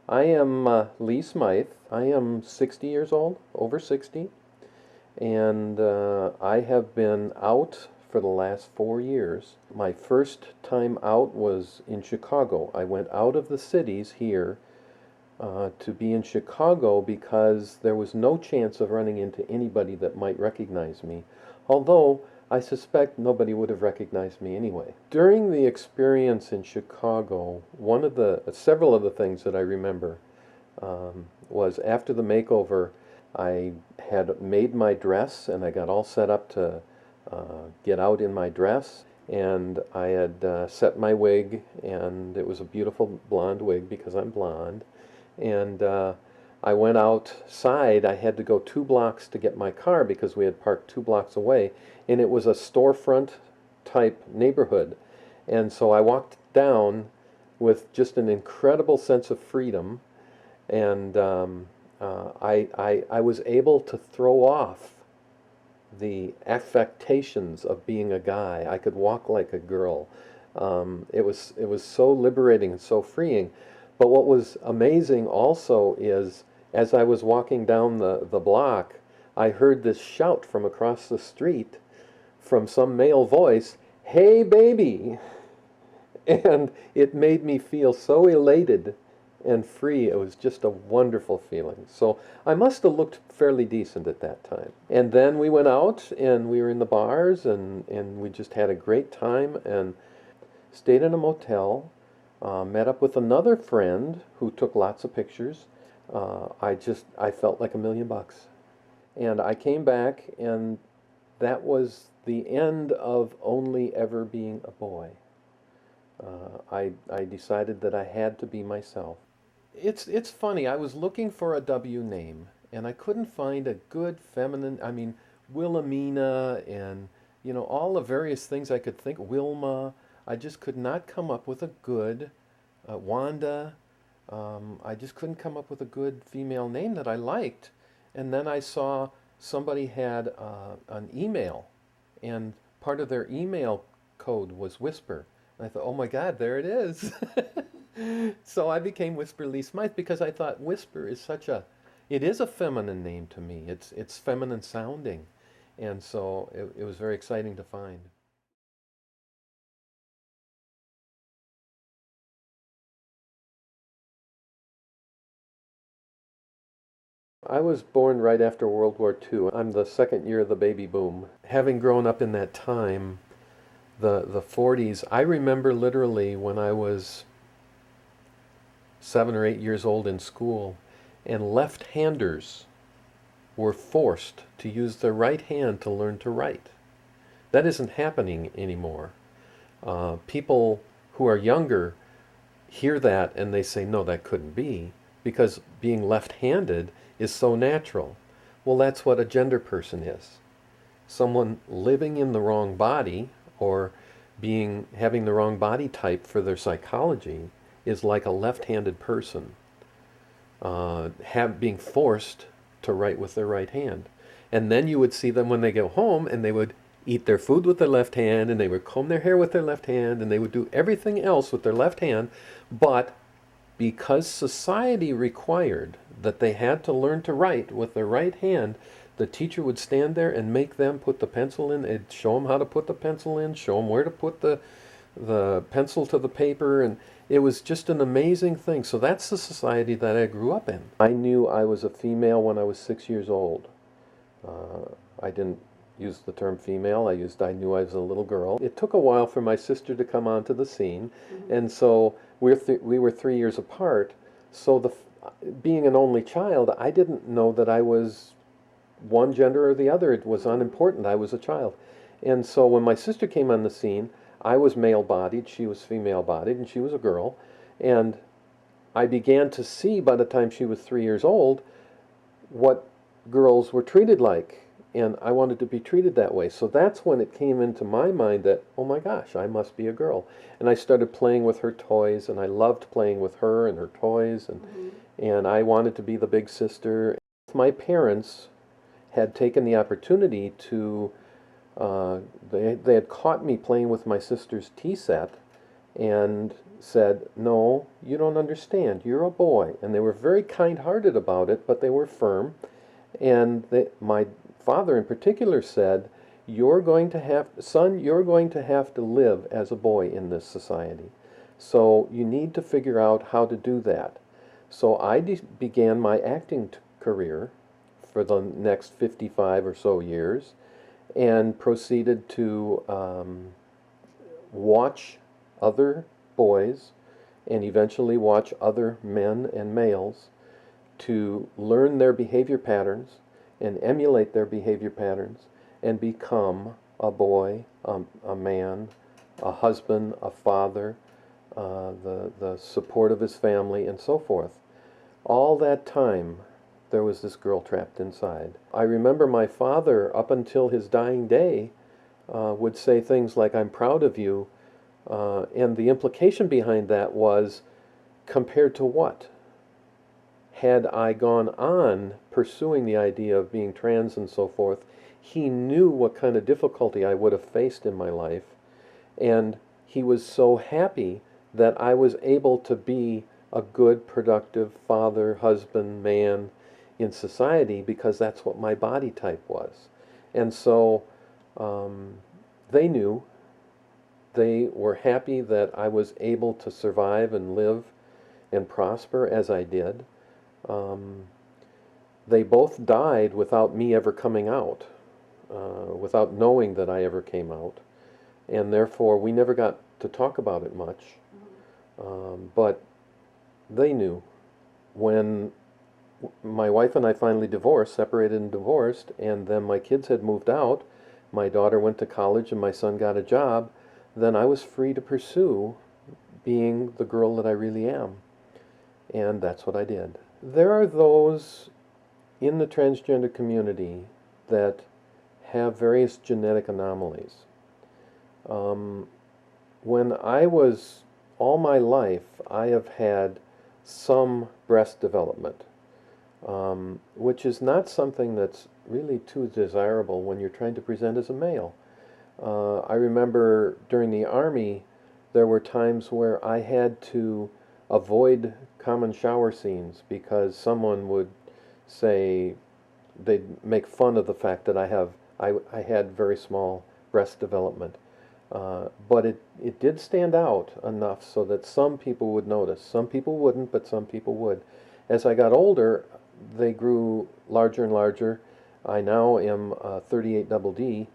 I am Leigh Smythe. I am 60 years old, over 60, and I have been out for the last 4 years. My first time out was in Chicago. I went out of the cities here to be in Chicago because there was no chance of running into anybody that might recognize me, although I suspect nobody would have recognized me anyway. During the experience in Chicago, several of the things that I remember was after the makeover, I had made my dress and I got all set up to get out in my dress. And I had set my wig, and it was a beautiful blonde wig because I'm blonde. And I went outside. I had to go 2 blocks to get my car because we had parked 2 blocks away, and it was a storefront type neighborhood. And so I walked down with just an incredible sense of freedom, and I was able to throw off the affectations of being a guy. I could walk like a girl. It was so liberating and so freeing. But what was amazing also is, as I was walking down the block, I heard this shout from across the street from some male voice, "Hey, baby!" And it made me feel so elated and free. It was just a wonderful feeling. So I must have looked fairly decent at that time. And then we went out and we were in the bars and we just had a great time and stayed in a motel. Met up with another friend who took lots of pictures. I felt like $1,000,000. And I came back, and that was the end of only ever being a boy. I decided that I had to be myself. It's funny. I was looking for a W name, and I couldn't find a good feminine. I mean, Wilhelmina and all the various things I could think. Wilma. I just could not come up with a good Wanda. I just couldn't come up with a good female name that I liked. And then I saw somebody had an email, and part of their email code was Whisper. And I thought, oh my God, there it is. So I became Whisper Leigh Smythe because I thought Whisper is it is a feminine name to me. It's feminine sounding. And so it was very exciting to find. I was born right after World War II. I'm the second year of the baby boom. Having grown up in that time, the 40s, I remember literally when I was 7 or 8 years old in school, and left-handers were forced to use their right hand to learn to write. That isn't happening anymore. People who are younger hear that and they say, no, that couldn't be, because being left-handed is so natural. Well, that's what a gender person is. Someone living in the wrong body or having the wrong body type for their psychology is like a left-handed person being forced to write with their right hand. And then you would see them when they go home and they would eat their food with their left hand and they would comb their hair with their left hand and they would do everything else with their left hand, but because society required that they had to learn to write with their right hand, the teacher would stand there and make them put the pencil in, and show them how to put the pencil in, show them where to put the pencil to the paper, and it was just an amazing thing. So that's the society that I grew up in. I knew I was a female when I was 6 years old. I didn't use the term female. I knew I was a little girl. It took a while for my sister to come onto the scene, and so we were 3 years apart. So being an only child, I didn't know that I was one gender or the other. It was unimportant. I was a child. And so when my sister came on the scene, I was male-bodied, she was female-bodied, and she was a girl. And I began to see, by the time she was 3 years old, what girls were treated like. And I wanted to be treated that way. So that's when it came into my mind that, oh my gosh, I must be a girl. And I started playing with her toys, and I loved playing with her and her toys, and I wanted to be the big sister. My parents had taken the opportunity to, they had caught me playing with my sister's tea set, and said, "No, you don't understand. You're a boy." And they were very kind-hearted about it, but they were firm. And my father in particular said, son, you're going to have to live as a boy in this society. So you need to figure out how to do that. So I began my acting career for the next 55 or so years and proceeded to watch other boys and eventually watch other men and males to learn their behavior patterns and emulate their behavior patterns and become a boy, a man, a husband, a father, the support of his family, and so forth. All that time, there was this girl trapped inside. I remember my father, up until his dying day, would say things like, "I'm proud of you," and the implication behind that was, compared to what? Had I gone on pursuing the idea of being trans and so forth, he knew what kind of difficulty I would have faced in my life, and he was so happy that I was able to be a good, productive father, husband, man in society because that's what my body type was. And so they knew. They were happy that I was able to survive and live and prosper as I did. They both died without me ever coming out, without knowing that I ever came out, and therefore we never got to talk about it much. But they knew. When my wife and I finally divorced, separated and divorced, and then my kids had moved out, my daughter went to college and my son got a job, then I was free to pursue being the girl that I really am. And that's what I did. There are those in the transgender community that have various genetic anomalies. When I was, all my life, I have had some breast development, which is not something that's really too desirable when you're trying to present as a male. I remember during the Army, there were times where I had to avoid common shower scenes because someone would say, they'd make fun of the fact that I had very small breast development. But it did stand out enough so that some people would notice. Some people wouldn't, but some people would. As I got older, they grew larger and larger. I now am 38 double D.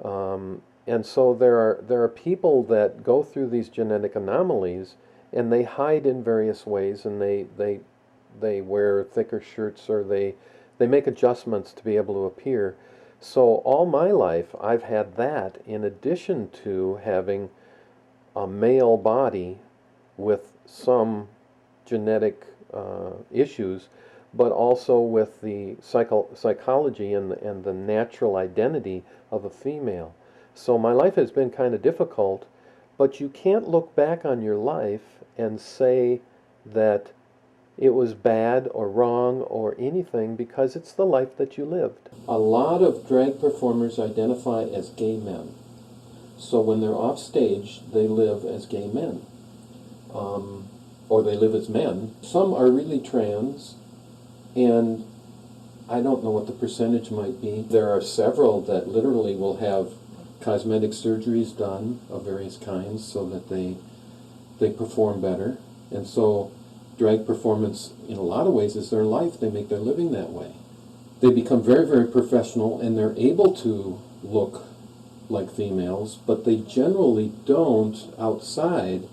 And so there are people that go through these genetic anomalies and they hide in various ways, and they wear thicker shirts, or they make adjustments to be able to appear. So all my life I've had that in addition to having a male body with some genetic issues, but also with the psychology and the natural identity of a female. So my life has been kind of difficult, but you can't look back on your life and say that it was bad or wrong or anything, because it's the life that you lived. A lot of drag performers identify as gay men. So when they're off stage, they live as gay men. Or they live as men. Some are really trans, and I don't know what the percentage might be. There are several that literally will have cosmetic surgeries done of various kinds so that they perform better. And so drag performance, in a lot of ways, is their life. They make their living that way. They become very, very professional, and they're able to look like females, but they generally don't outside,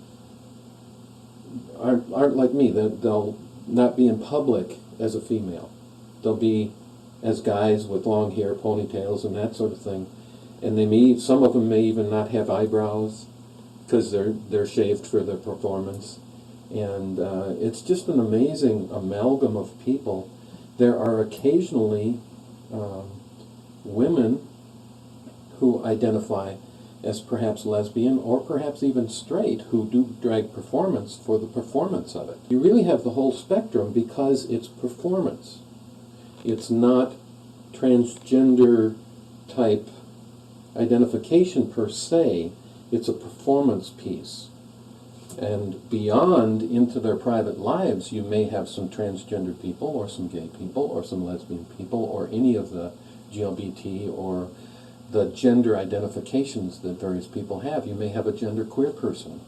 aren't like me. They'll not be in public as a female. They'll be as guys with long hair, ponytails, and that sort of thing. And some of them may even not have eyebrows because they're shaved for their performance. And it's just an amazing amalgam of people. There are occasionally women who identify as perhaps lesbian or perhaps even straight who do drag performance for the performance of it. You really have the whole spectrum because it's performance. It's not transgender type identification per se. It's a performance piece. And beyond into their private lives, you may have some transgender people or some gay people or some lesbian people or any of the GLBT or the gender identifications that various people have. You may have a genderqueer person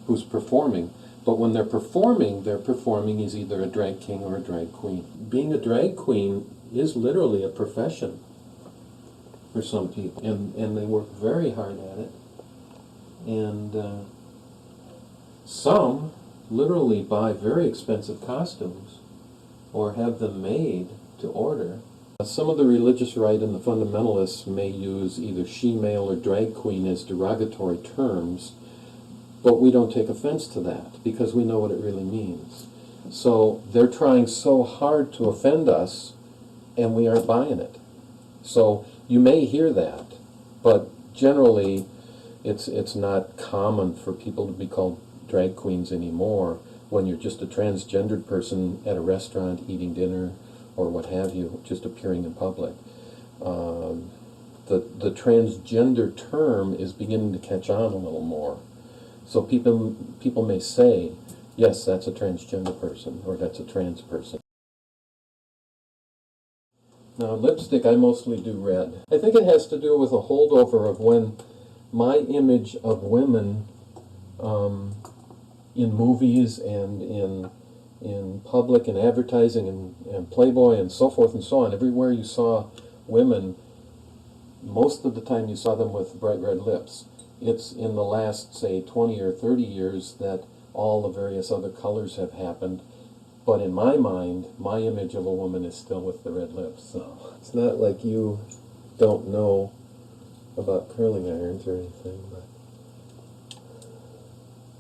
who's performing, but when they're performing as either a drag king or a drag queen. Being a drag queen is literally a profession for some people, and they work very hard at it. And some literally buy very expensive costumes or have them made to order. Some of the religious right and the fundamentalists may use either she-male or drag queen as derogatory terms, but we don't take offense to that because we know what it really means. So they're trying so hard to offend us, and we aren't buying it. So you may hear that, but generally it's not common for people to be called drag queens anymore when you're just a transgendered person at a restaurant eating dinner or what have you, just appearing in public. The transgender term is beginning to catch on a little more. So people may say, yes, that's a transgender person, or that's a trans person. Now, lipstick, I mostly do red. I think it has to do with a holdover of when my image of women in movies and in public and advertising and Playboy and so forth and so on, everywhere you saw women, most of the time you saw them with bright red lips. It's in the last, say, 20 or 30 years that all the various other colors have happened. But in my mind, my image of a woman is still with the red lips. So it's not like you don't know about curling irons or anything, but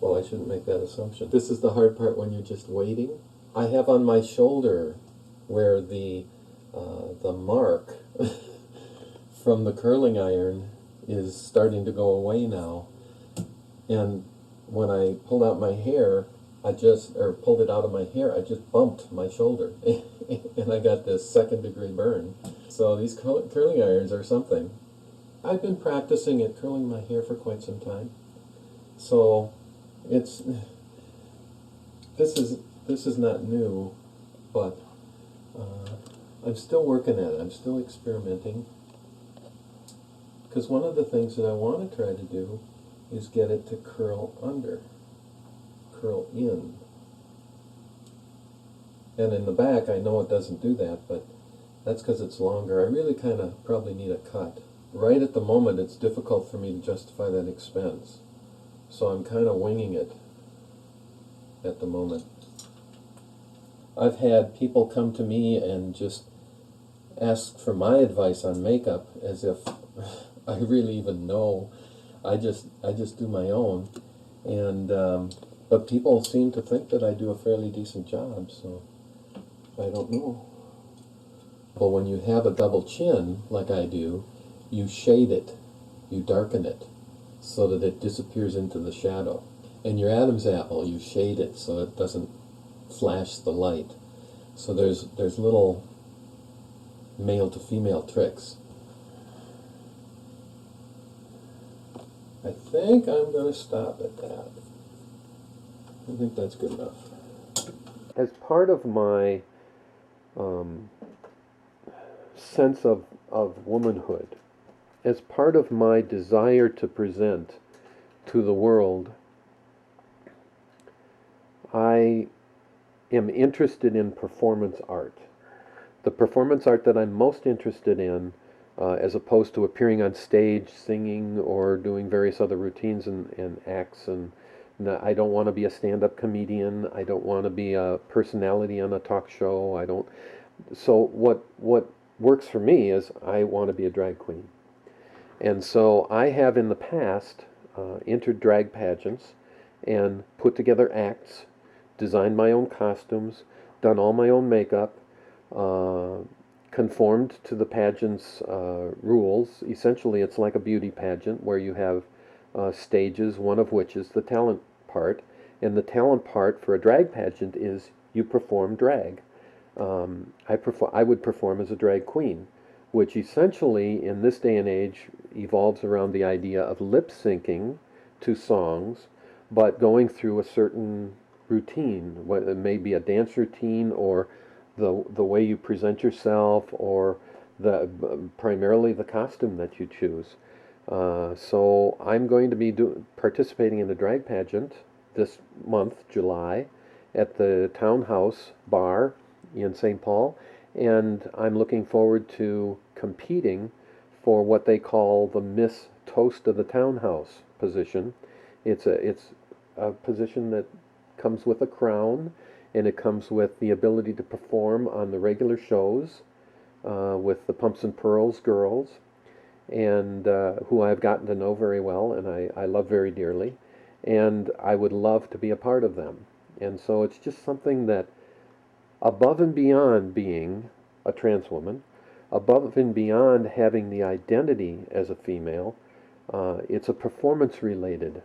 well, I shouldn't make that assumption. This is the hard part when you're just waiting. I have on my shoulder where the mark from the curling iron is starting to go away now. And when I pulled out my hair, pulled it out of my hair, I just bumped my shoulder. And I got this second-degree burn. So these curling irons are something. I've been practicing at curling my hair for quite some time. So this is not new, but I'm still working at it. I'm still experimenting. Because one of the things that I want to try to do is get it to curl under, curl in. And in the back, I know it doesn't do that, but that's because it's longer. I really kind of probably need a cut. Right at the moment, it's difficult for me to justify that expense. So I'm kind of winging it at the moment. I've had people come to me and just ask for my advice on makeup as if I really even know. I just do my own, and but people seem to think that I do a fairly decent job, so I don't know. But when you have a double chin, like I do, you shade it, you darken it, so that it disappears into the shadow. And your Adam's apple, you shade it so it doesn't flash the light. So there's little male to female tricks. I think I'm going to stop at that. I think that's good enough. As part of my sense of womanhood, as part of my desire to present to the world, I am interested in performance art. The performance art that I'm most interested in, as opposed to appearing on stage singing or doing various other routines and acts, and I don't want to be a stand-up comedian. I don't want to be a personality on a talk show. So what works for me is I want to be a drag queen. And so I have in the past entered drag pageants and put together acts, designed my own costumes, done all my own makeup, conformed to the pageant's rules. Essentially, it's like a beauty pageant where you have stages, one of which is the talent part. And the talent part for a drag pageant is you perform drag. I would perform as a drag queen, which essentially, in this day and age, evolves around the idea of lip syncing to songs, but going through a certain routine, whether it may be a dance routine or the way you present yourself or primarily the costume that you choose. So I'm going to be participating in a drag pageant this month, July, at the Townhouse Bar in St. Paul, and I'm looking forward to competing for what they call the Miss Toast of the Townhouse position. It's a position that comes with a crown, and it comes with the ability to perform on the regular shows with the Pumps and Pearls girls, and who I've gotten to know very well and I love very dearly. And I would love to be a part of them. And so it's just something that, above and beyond being a trans woman, above and beyond having the identity as a female, it's a performance related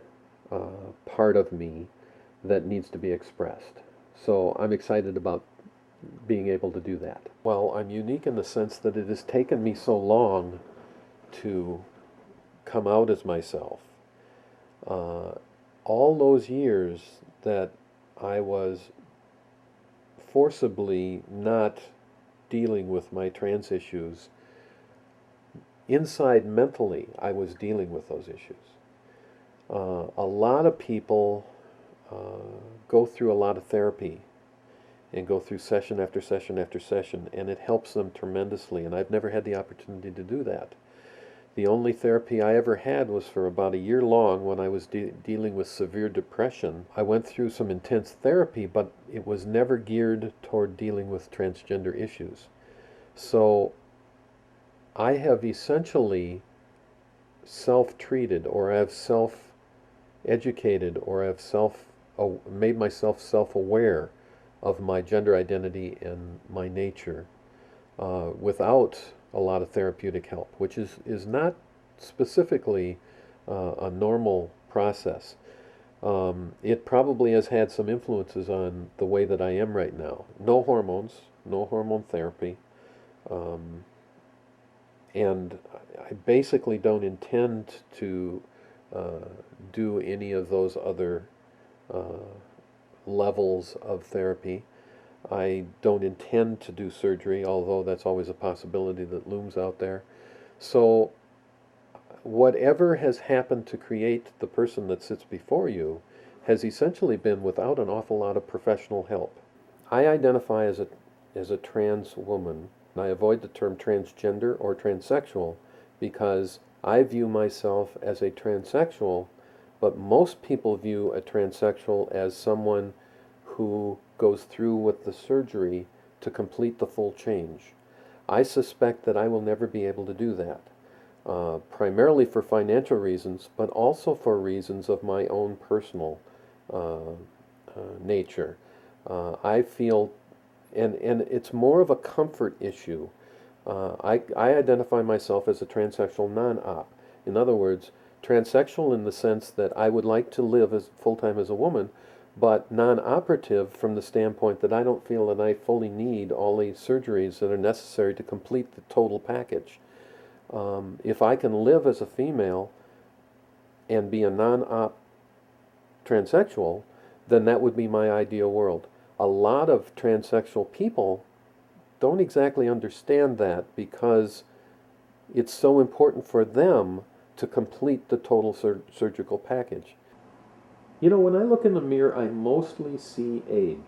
part of me that needs to be expressed. So I'm excited about being able to do that. Well, I'm unique in the sense that it has taken me so long to come out as myself. Uh, all those years that I was forcibly not dealing with my trans issues, inside mentally, I was dealing with those issues. A lot of people go through a lot of therapy and go through session after session after session, and it helps them tremendously, and I've never had the opportunity to do that. The only therapy I ever had was for about a year long when I was dealing with severe depression. I went through some intense therapy, but it was never geared toward dealing with transgender issues. So I have essentially self-treated, or have self-educated, or have made myself self-aware of my gender identity and my nature without a lot of therapeutic help, which is not specifically a normal process. It probably has had some influences on the way that I am right now. No hormones, no hormone therapy, and I basically don't intend to do any of those other levels of therapy. I don't intend to do surgery, although that's always a possibility that looms out there. So whatever has happened to create the person that sits before you has essentially been without an awful lot of professional help. I identify as a trans woman. I avoid the term transgender or transsexual because I view myself as a transsexual, but most people view a transsexual as someone who goes through with the surgery to complete the full change. I suspect that I will never be able to do that, primarily for financial reasons, but also for reasons of my own personal nature. I feel, and it's more of a comfort issue. I identify myself as a transsexual non-op. In other words, transsexual in the sense that I would like to live as full-time as a woman, but non-operative from the standpoint that I don't feel that I fully need all the surgeries that are necessary to complete the total package. If I can live as a female and be a non-op transsexual, then that would be my ideal world. A lot of transsexual people don't exactly understand that because it's so important for them to complete the total surgical package. You know, when I look in the mirror, I mostly see age.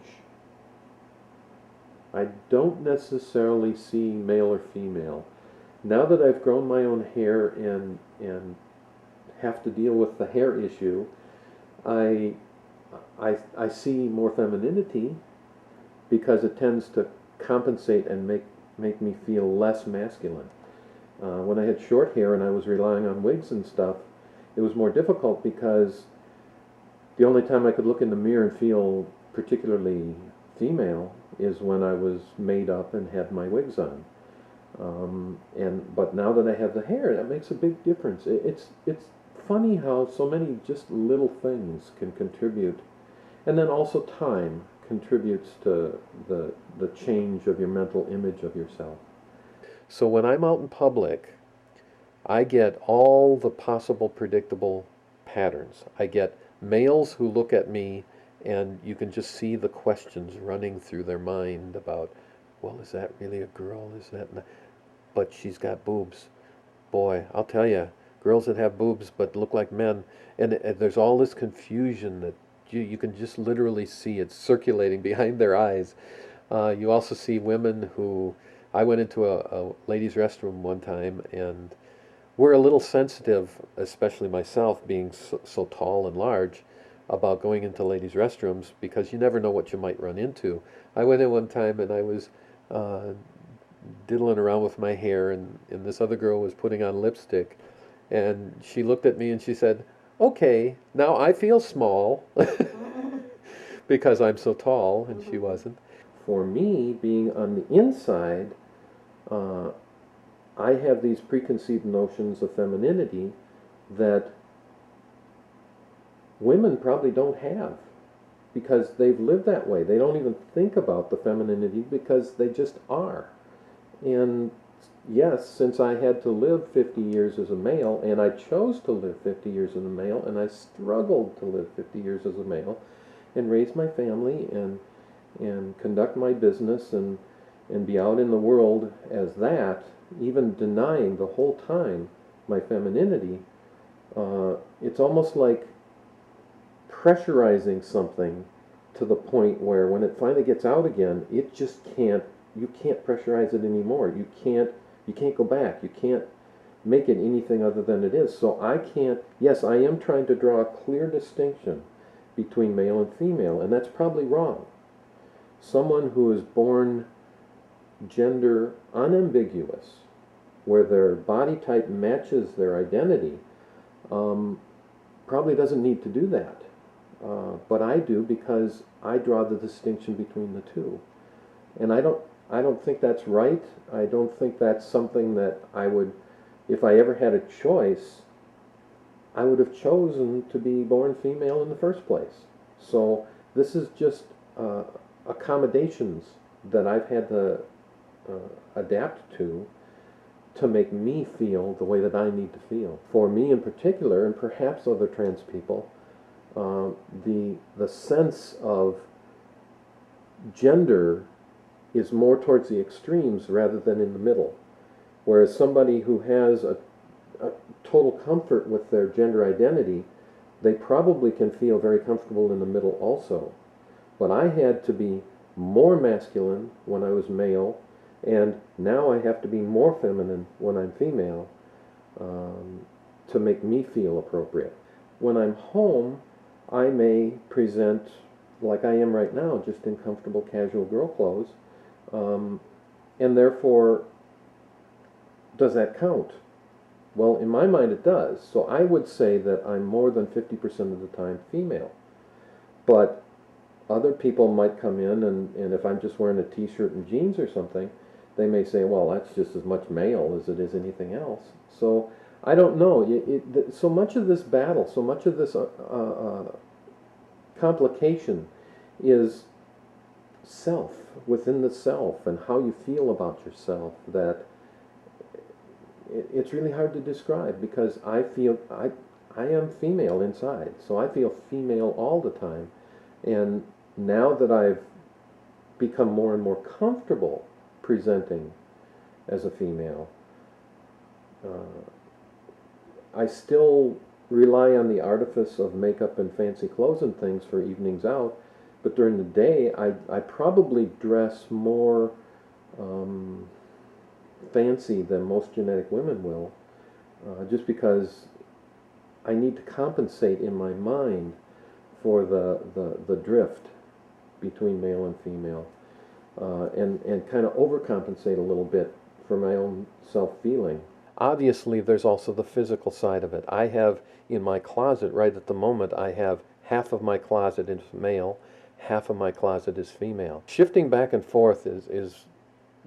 I don't necessarily see male or female. Now that I've grown my own hair and have to deal with the hair issue, I I see more femininity because it tends to compensate and make me feel less masculine. When I had short hair and I was relying on wigs and stuff, it was more difficult because the only time I could look in the mirror and feel particularly female is when I was made up and had my wigs on. But now that I have the hair, that makes a big difference. It's funny how so many just little things can contribute, and then also time contributes to the change of your mental image of yourself. So when I'm out in public, I get all the possible predictable patterns. I get males who look at me and you can just see the questions running through their mind about, well, is that really a girl? Is that not? But she's got boobs. Boy, I'll tell you, girls that have boobs but look like men, and there's all this confusion that you can just literally see it circulating behind their eyes. You also see women who, I went into a ladies' restroom one time, and we're a little sensitive, especially myself, being so tall and large, about going into ladies' restrooms because you never know what you might run into. I went in one time and I was uh, diddling around with my hair, and this other girl was putting on lipstick, and she looked at me and she said, "Okay, now I feel small," because I'm so tall and she wasn't. For me, being on the inside, uh, I have these preconceived notions of femininity that women probably don't have because they've lived that way. They don't even think about the femininity because they just are. And yes, since I had to live 50 years as a male, and I chose to live 50 years as a male, and I struggled to live 50 years as a male, and raise my family, and conduct my business, and be out in the world as that, even denying the whole time my femininity, it's almost like pressurizing something to the point where when it finally gets out again, it just can't, you can't pressurize it anymore. You can't go back. You can't make it anything other than it is. So I can't, yes, I am trying to draw a clear distinction between male and female, and that's probably wrong. Someone who is born gender unambiguous, where their body type matches their identity, probably doesn't need to do that. But I do because I draw the distinction between the two. And I don't think that's right. I don't think that's something that I would, if I ever had a choice, I would have chosen to be born female in the first place. So this is just accommodations that I've had to adapt to make me feel the way that I need to feel. For me in particular, and perhaps other trans people, the sense of gender is more towards the extremes rather than in the middle. Whereas somebody who has a total comfort with their gender identity, they probably can feel very comfortable in the middle also. But I had to be more masculine when I was male, and now I have to be more feminine when I'm female, to make me feel appropriate. When I'm home, I may present like I am right now, just in comfortable casual girl clothes, and therefore, does that count? Well, in my mind it does. So I would say that I'm more than 50% of the time female. But other people might come in, and if I'm just wearing a t-shirt and jeans or something, they may say, well, that's just as much male as it is anything else. So I don't know. So much of this battle, so much of this complication is self, within the self, and how you feel about yourself, that it's really hard to describe, because I feel I am female inside, so I feel female all the time. And now that I've become more and more comfortable presenting as a female, I still rely on the artifice of makeup and fancy clothes and things for evenings out, but during the day I probably dress more fancy than most genetic women will, just because I need to compensate in my mind for the drift between male and female, and kind of overcompensate a little bit for my own self-feeling. Obviously, there's also the physical side of it. I have in my closet right at the moment, I have half of my closet is male, half of my closet is female. Shifting back and forth is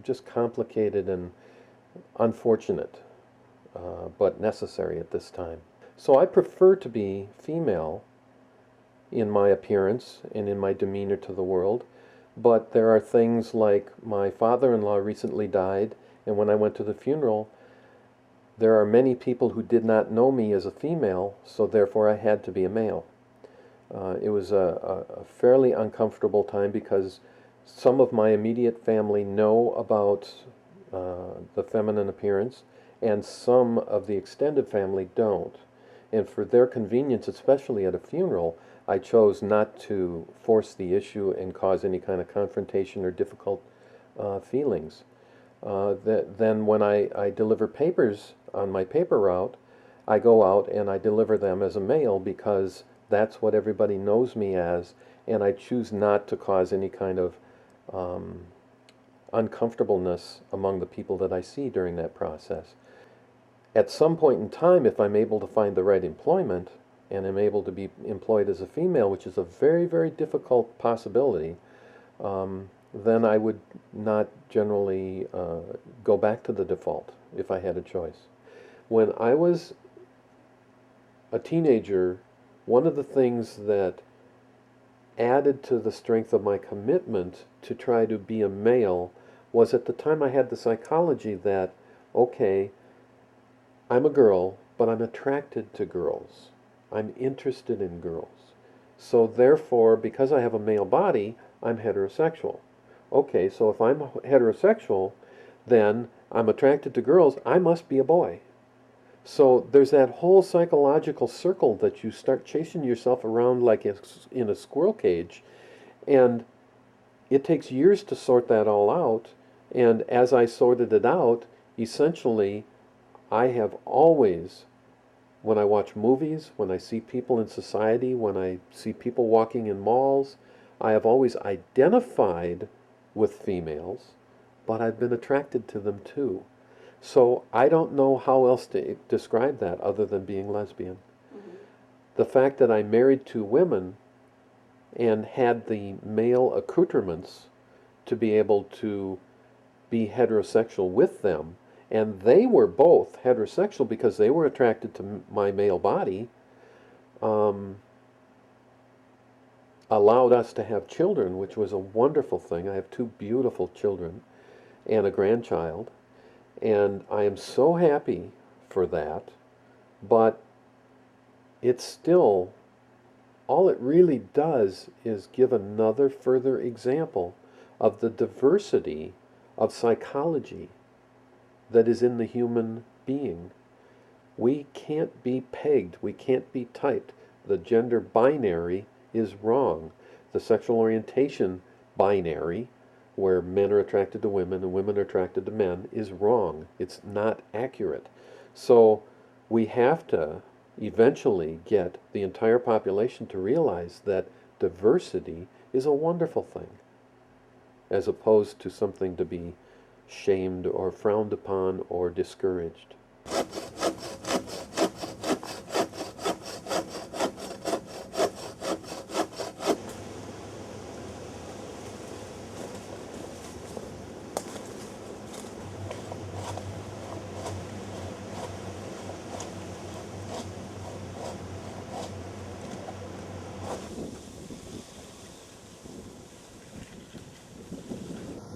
just complicated and unfortunate, but necessary at this time. So I prefer to be female in my appearance and in my demeanor to the world, but there are things like my father-in-law recently died, and when I went to the funeral, there are many people who did not know me as a female, so therefore I had to be a male. It was a fairly uncomfortable time because some of my immediate family know about the feminine appearance, and some of the extended family don't. And for their convenience, especially at a funeral, I chose not to force the issue and cause any kind of confrontation or difficult feelings. Then when I deliver papers on my paper route, I go out and I deliver them as a male because that's what everybody knows me as, and I choose not to cause any kind of um, uncomfortableness among the people that I see during that process. At some point in time, if I'm able to find the right employment and am able to be employed as a female, which is a very, very difficult possibility, then I would not generally go back to the default if I had a choice. When I was a teenager, one of the things that added to the strength of my commitment to try to be a male was at the time I had the psychology that, okay, I'm a girl, but I'm attracted to girls. I'm interested in girls. So therefore, because I have a male body, I'm heterosexual. Okay, so if I'm heterosexual, then I'm attracted to girls, I must be a boy. So there's that whole psychological circle that you start chasing yourself around like in a squirrel cage, and it takes years to sort that all out. And as I sorted it out, essentially, I have always, when I watch movies, when I see people in society, when I see people walking in malls, I have always identified with females, but I've been attracted to them too. So I don't know how else to describe that other than being lesbian. Mm-hmm. The fact that I married two women and had the male accoutrements to be able to be heterosexual with them, and they were both heterosexual because they were attracted to my male body, allowed us to have children, which was a wonderful thing. I have two beautiful children and a grandchild. And I am so happy for that, but it's still, all it really does is give another further example of the diversity of psychology that is in the human being. We can't be pegged, we can't be typed. The gender binary is wrong. The sexual orientation binary, where men are attracted to women and women are attracted to men, is wrong. It's not accurate. So we have to eventually get the entire population to realize that diversity is a wonderful thing, as opposed to something to be shamed or frowned upon or discouraged.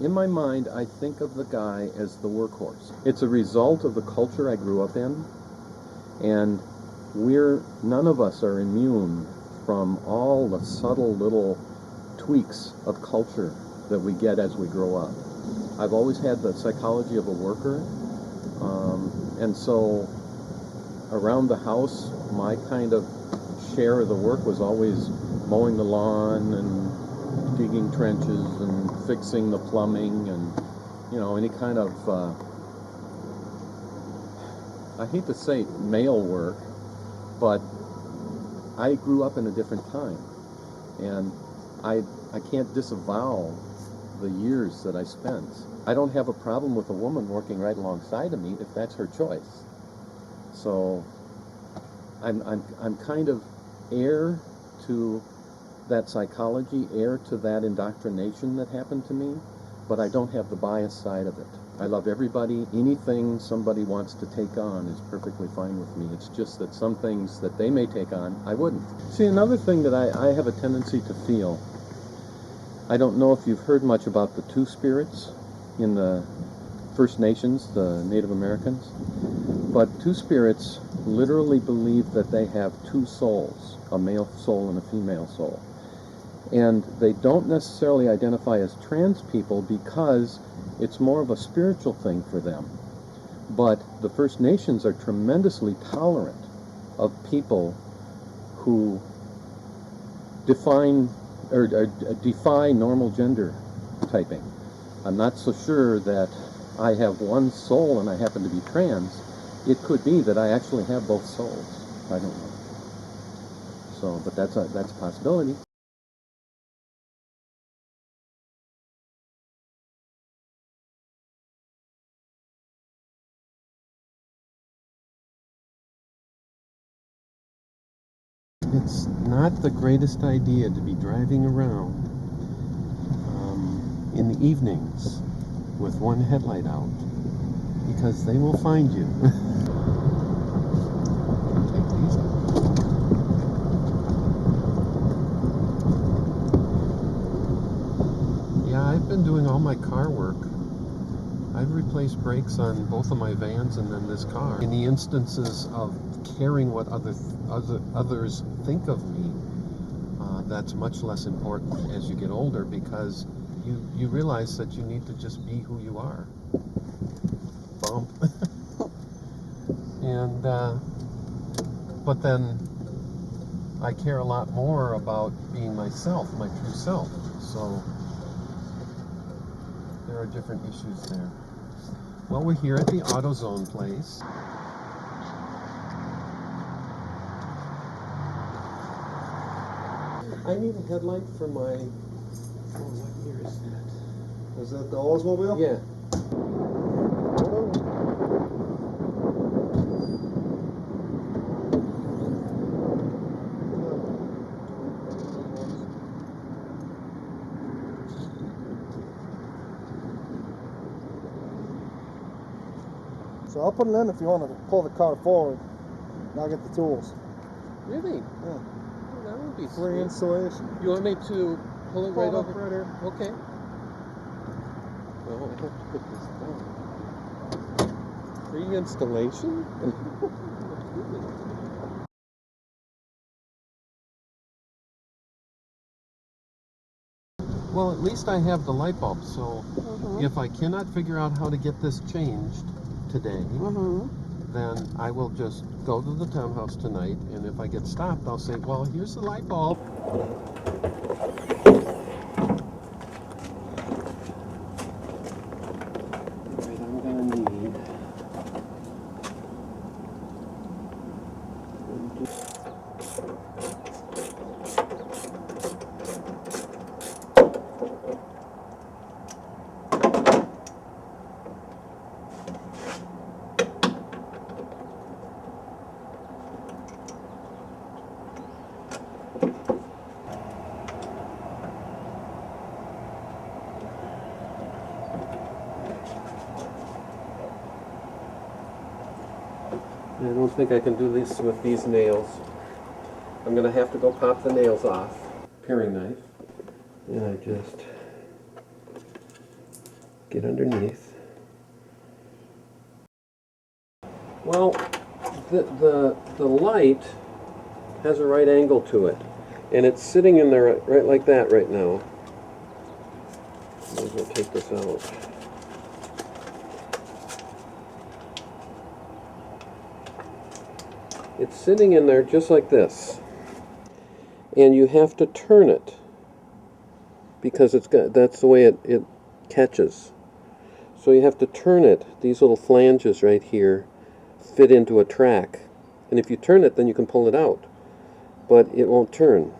In my mind, I think of the guy as the workhorse. It's a result of the culture I grew up in, and none of us are immune from all the subtle little tweaks of culture that we get as we grow up. I've always had the psychology of a worker, and so around the house, my kind of share of the work was always mowing the lawn and digging trenches and fixing the plumbing and, any kind of, I hate to say male work, but I grew up in a different time. And I can't disavow the years that I spent. I don't have a problem with a woman working right alongside of me if that's her choice. So I'm kind of heir to that psychology, heir to that indoctrination that happened to me, but I don't have the bias side of it. I love everybody. Anything somebody wants to take on is perfectly fine with me. It's just that some things that they may take on, I wouldn't. See, another thing that I have a tendency to feel, I don't know if you've heard much about the two spirits in the First Nations, the Native Americans. But two spirits literally believe that they have two souls, a male soul and a female soul. And they don't necessarily identify as trans people because it's more of a spiritual thing for them. But the First Nations are tremendously tolerant of people who defy normal gender typing. I'm not so sure that I have one soul and I happen to be trans. It could be that I actually have both souls. I don't know. So, but that's a possibility. It's not the greatest idea to be driving around in the evenings with one headlight out, because they will find you. Take these out. Yeah, I've been doing all my car work. I've replaced brakes on both of my vans and then this car. In the instances of caring what others think of me, that's much less important as you get older, because you realize that you need to just be who you are. Bump. And but then I care a lot more about being myself, my true self. So there are different issues there. Well, we're here at the AutoZone place. I need a headlight for my... Oh, what year is that? Is that the Oldsmobile? Yeah. So I'll put it in if you want to pull the car forward, and I'll get the tools. Really? Yeah. Oh, that would be Free sweet. installation. You want me to pull it right over? Right here. Okay. Well, I have to put this down. Free installation? Well, at least I have the light bulb, so if I cannot figure out how to get this changed today, then I will just go to the townhouse tonight, and if I get stopped, I'll say, well, here's the light bulb. Right, I'm gonna need... I don't think I can do this with these nails. I'm going to have to go pop the nails off. Paring knife. And I just get underneath. Well, the light has a right angle to it. And it's sitting in there right like that right now. Might as well take this out. It's sitting in there just like this, and you have to turn it because that's the way it catches. So you have to turn it. These little flanges right here fit into a track, and if you turn it, then you can pull it out, but it won't turn.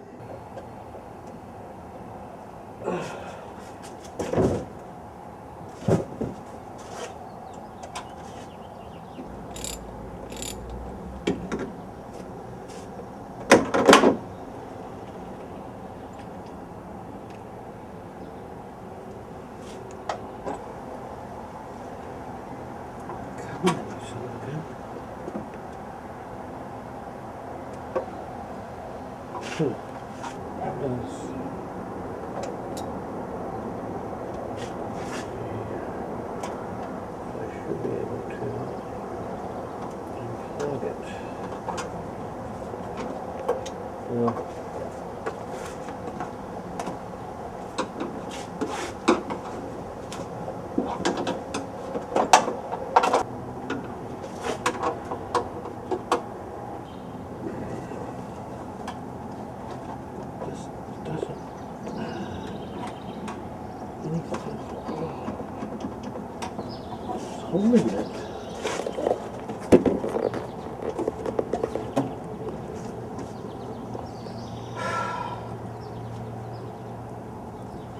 holding it.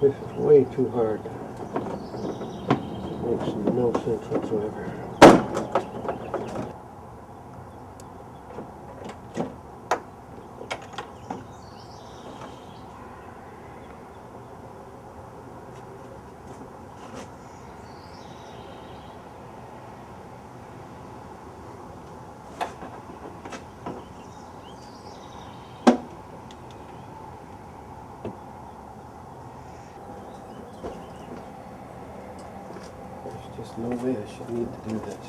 This is way too hard. It makes no sense whatsoever. There's just no way I should need to do this.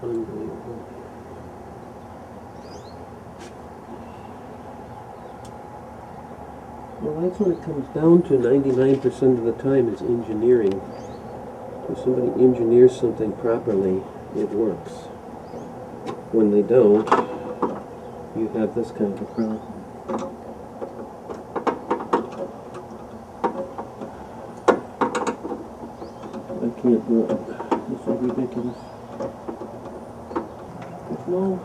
Unbelievable. Well, that's what it comes down to 99% of the time is engineering. If somebody engineers something properly, it works. When they don't, you have this kind of a problem. I can't do it. This is ridiculous. There's no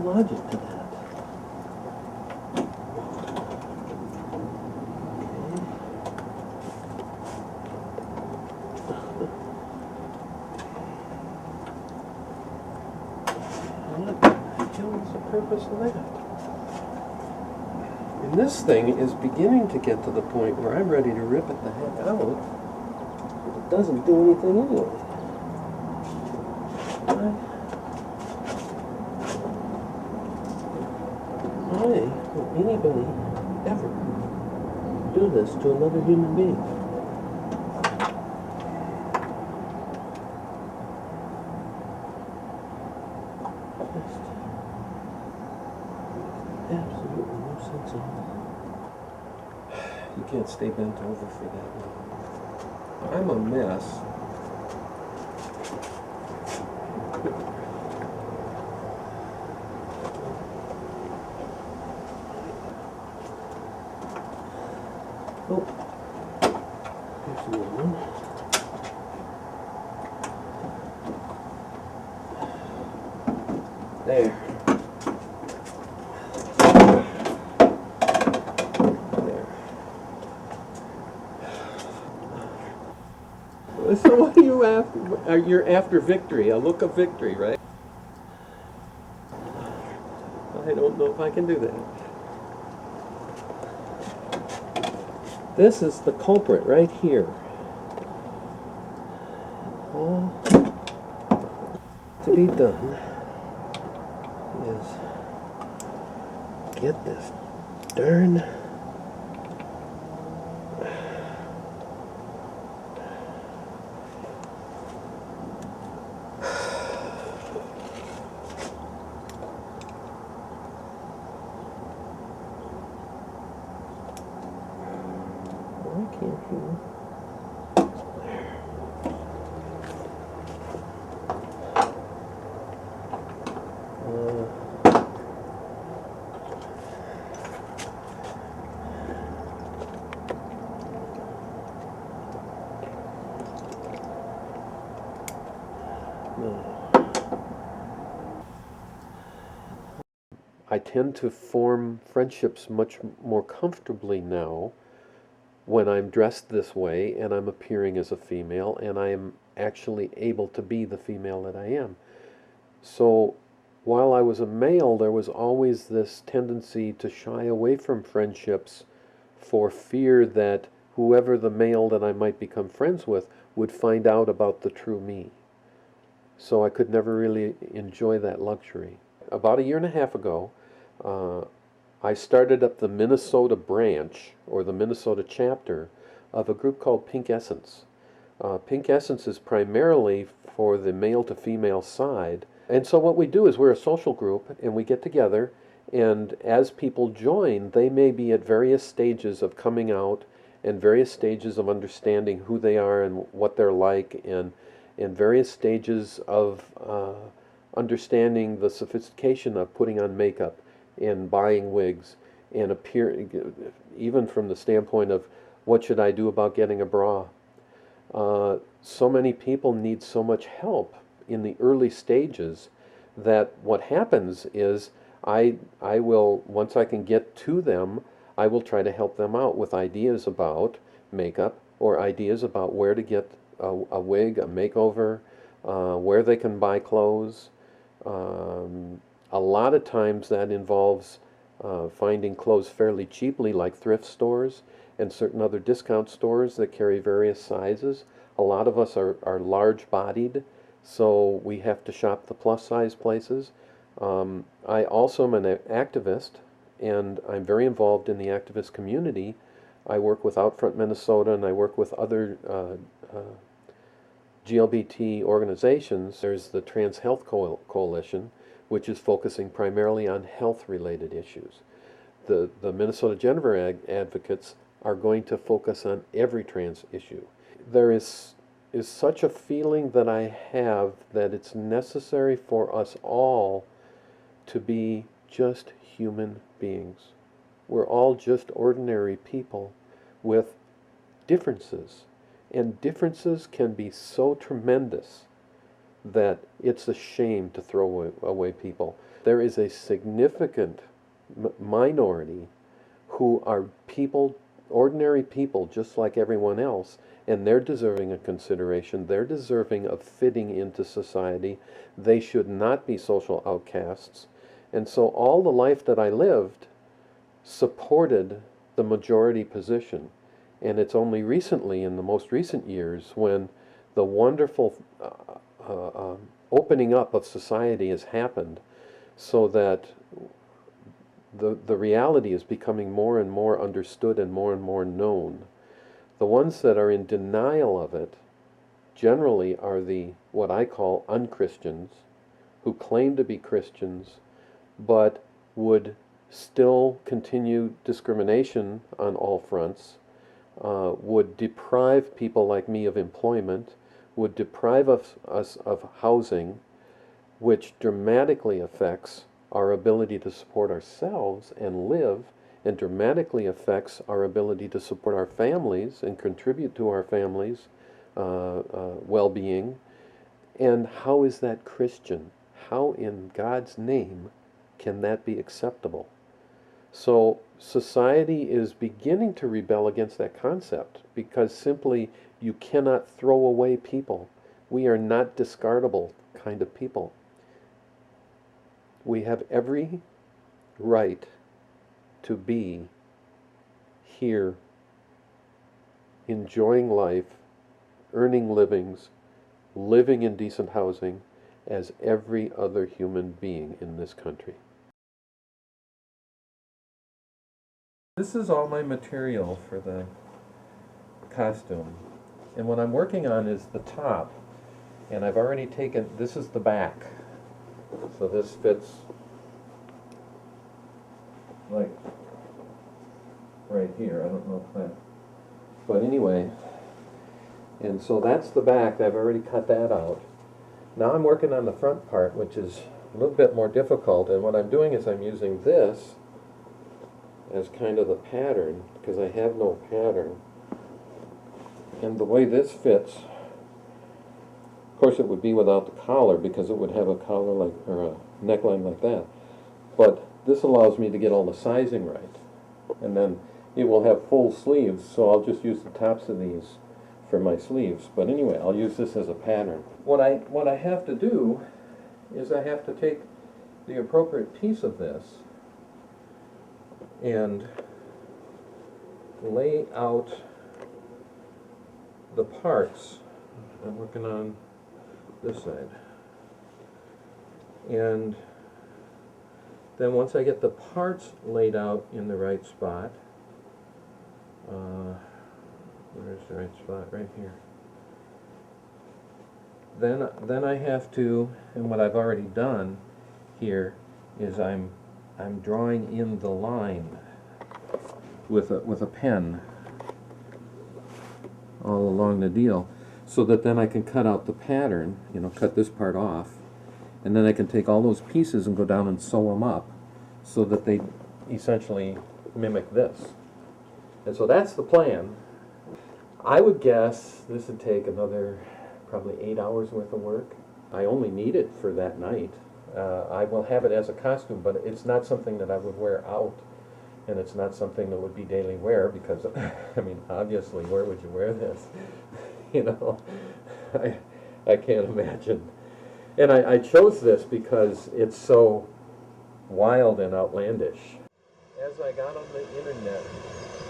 logic to that. What the hell is the purpose of that? And this thing is beginning to get to the point where I'm ready to rip it the heck out. It doesn't do anything anyway. Why would anybody ever do this to another human being? Just absolutely no sense at all. You can't stay bent over for that long. I'm a mess. Oh, here's another one. There. There. So what are you after? You're after victory, a look of victory, right? I don't know if I can do that. This is the culprit right here. All to be done is get this darn why can't you? I tend to form friendships much more comfortably now when I'm dressed this way and I'm appearing as a female and I am actually able to be the female that I am. So while I was a male, there was always this tendency to shy away from friendships for fear that whoever the male that I might become friends with would find out about the true me. So I could never really enjoy that luxury. About a year and a half ago, I started up the Minnesota branch, or the Minnesota chapter, of a group called Pink Essence. Pink Essence is primarily for the male to female side. And so what we do is we're a social group, and we get together, and as people join, they may be at various stages of coming out and various stages of understanding who they are and what they're like, and various stages of understanding the sophistication of putting on makeup and buying wigs and even from the standpoint of what should I do about getting a bra. So many people need so much help in the early stages that what happens is I will, once I can get to them, I will try to help them out with ideas about makeup or ideas about where to get a wig, a makeover, where they can buy clothes. A lot of times that involves finding clothes fairly cheaply, like thrift stores and certain other discount stores that carry various sizes. A lot of us are large-bodied, so we have to shop the plus-size places. I also am an activist, and I'm very involved in the activist community. I work with Outfront Minnesota, and I work with other GLBT organizations. There's the Trans Health Coalition, which is focusing primarily on health-related issues. The Minnesota Gender Advocates are going to focus on every trans issue. There is such a feeling that I have that it's necessary for us all to be just human beings. We're all just ordinary people with differences. And differences can be so tremendous that it's a shame to throw away people. There is a significant minority who are people, ordinary people, just like everyone else, and they're deserving of consideration. They're deserving of fitting into society. They should not be social outcasts. And so all the life that I lived supported the majority position. And it's only recently, in the most recent years, when the wonderful opening up of society has happened, so that the reality is becoming more and more understood and more known. The ones that are in denial of it generally are the what I call unchristians, who claim to be Christians, but would still continue discrimination on all fronts, would deprive people like me of employment, would deprive us of housing, which dramatically affects our ability to support ourselves and live, and dramatically affects our ability to support our families and contribute to our families' well-being. And how is that Christian? How in God's name can that be acceptable? So society is beginning to rebel against that concept, because simply you cannot throw away people. We are not discardable kind of people. We have every right to be here, enjoying life, earning livings, living in decent housing, as every other human being in this country. This is all my material for the costume. And what I'm working on is the top. And I've already taken, this is the back. So this fits like right here. I don't know if that, but anyway. And so that's the back. I've already cut that out. Now I'm working on the front part, which is a little bit more difficult. And what I'm doing is I'm using this as kind of the pattern, because I have no pattern. And the way this fits, of course it would be without the collar, because it would have a collar like, or a neckline like that. But this allows me to get all the sizing right. And then it will have full sleeves, so I'll just use the tops of these for my sleeves. But anyway, I'll use this as a pattern. What I have to do is I have to take the appropriate piece of this and lay out the parts. I'm working on this side. And then once I get the parts laid out in the right spot, where's the right spot? Right here. Then I have to, and what I've already done here is I'm drawing in the line with a pen all along the deal, so that then I can cut out the pattern, cut this part off, And then I can take all those pieces and go down and sew them up so that they essentially mimic this. And so that's the plan. I would guess this would take another probably 8 hours worth of work. I only need it for that night. I will have it as a costume, but it's not something that I would wear out. And it's not something that would be daily wear because, I mean, obviously, where would you wear this? You know, I can't imagine. And I chose this because it's so wild and outlandish. As I got on the internet,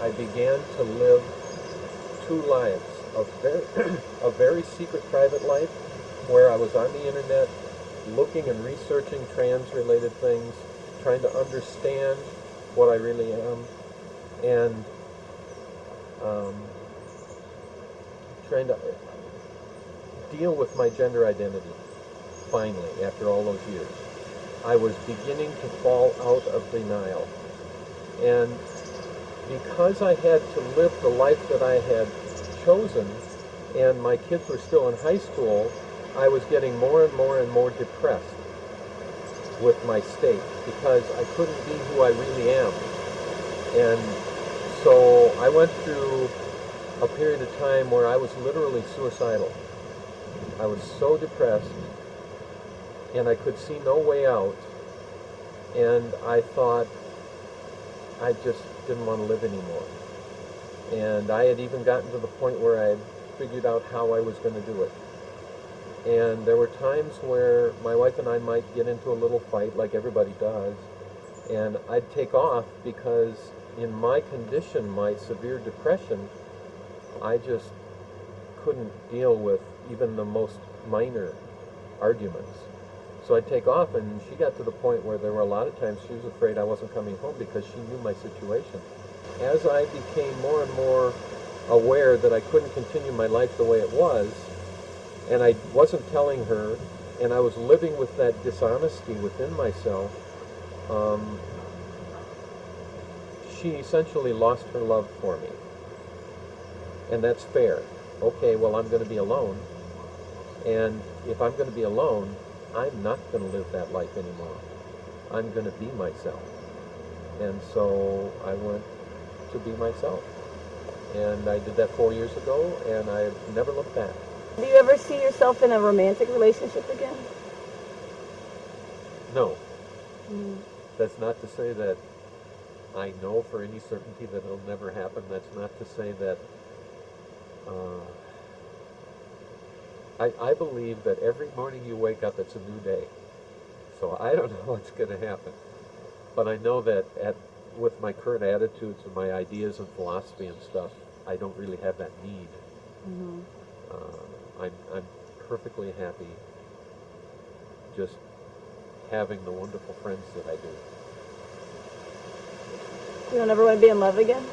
I began to live two lives. A very secret private life where I was on the internet looking and researching trans-related things, trying to understand what I really am, and trying to deal with my gender identity, finally, after all those years. I was beginning to fall out of denial. And because I had to live the life that I had chosen, and my kids were still in high school, I was getting more and more and more depressed with my state because I couldn't be who I really am. And so I went through a period of time where I was literally suicidal. I was so depressed and I could see no way out, and I thought I just didn't want to live anymore. And I had even gotten to the point where I had figured out how I was going to do it. And there were times where my wife and I might get into a little fight, like everybody does, and I'd take off because in my condition, my severe depression, I just couldn't deal with even the most minor arguments. So I'd take off, and she got to the point where there were a lot of times she was afraid I wasn't coming home because she knew my situation. As I became more and more aware that I couldn't continue my life the way it was, and I wasn't telling her, and I was living with that dishonesty within myself, she essentially lost her love for me. And that's fair. Okay, well, I'm going to be alone. And if I'm going to be alone, I'm not going to live that life anymore. I'm going to be myself. And so I went to be myself. And I did that 4 years ago, and I've never looked back. Do you ever see yourself in a romantic relationship again? No. That's not to say that I know for any certainty that it'll never happen. That's not to say that I believe that every morning you wake up, it's a new day. So I don't know what's going to happen. But I know that with my current attitudes and my ideas and philosophy and stuff, I don't really have that need. Mm-hmm. I'm perfectly happy just having the wonderful friends that I do. You don't ever want to be in love again?